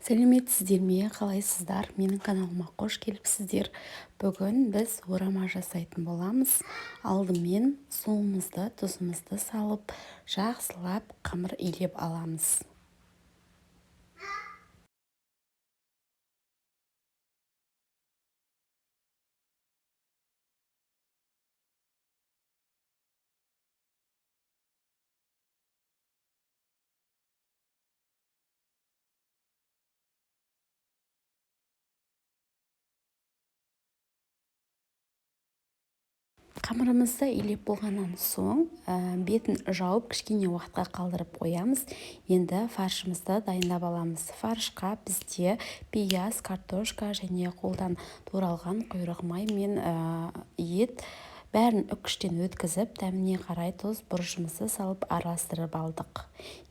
Сәлеметсіздер ме, қалайсыздар? Менің каналыма қош келіпсіздер. Бүгін біз орама жасайтын боламыз. Алдымен суымызды, тұзымызды салып, жақсылап қамыр илеп аламыз. Қамырымызды илеп болғаннан соң бетін жауып кішкене уақытқа қалдырып қоямыз. Енді фаршымызды дайындап аламыз. Фаршқа бізде пияз, картошка және қолдан туралған құйрық май мен ет бәрін үккіштен өткізіп, дәміне қарай тұз, бұрышымызды салып араластырып алдық.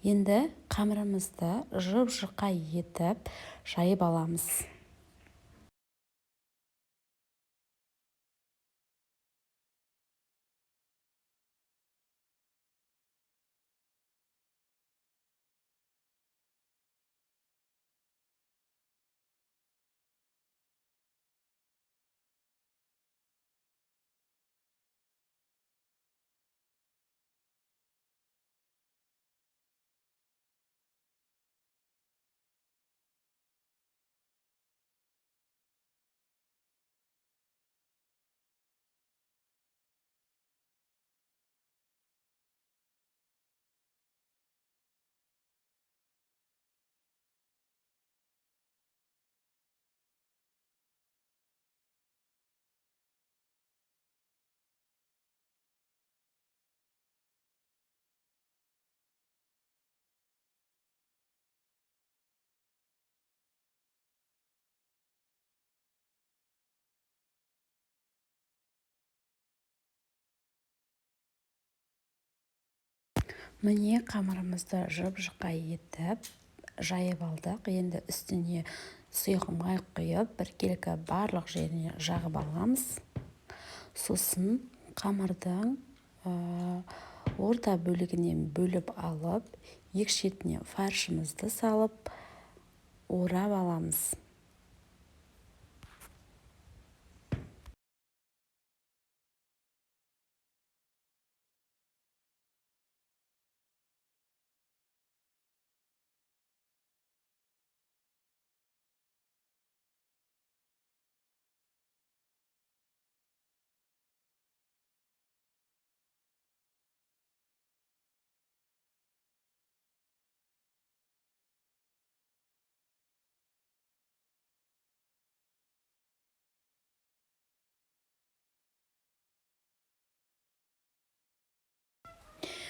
Енді қамырымызды жұп-жұқа етіп жайып аламыз. Міне қамырымызды жұп-жұқа етіп жайып алдық. Енді үстіне сұйық май құйып, біркелкі барлық жеріне жағып аламыз. Сосын қамырдың орта бөлігінен бөліп алып, екі шетіне фаршымызды салып, орап аламыз.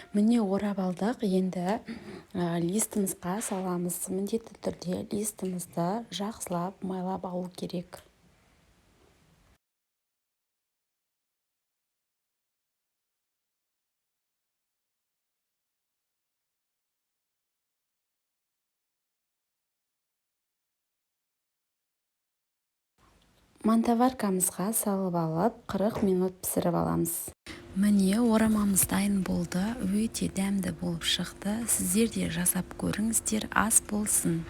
Міне орап алдық. Енді листімізға саламыз. Міндетті түрде листімізді жақсылап майлап алу керек. Мантаваркамызға салып алып, 40 минут пісіріп аламыз. Міне орамамыз дайын болды. Өте дәмді болып шықты. Сіздер де жасап көріңіздер, ас болсын.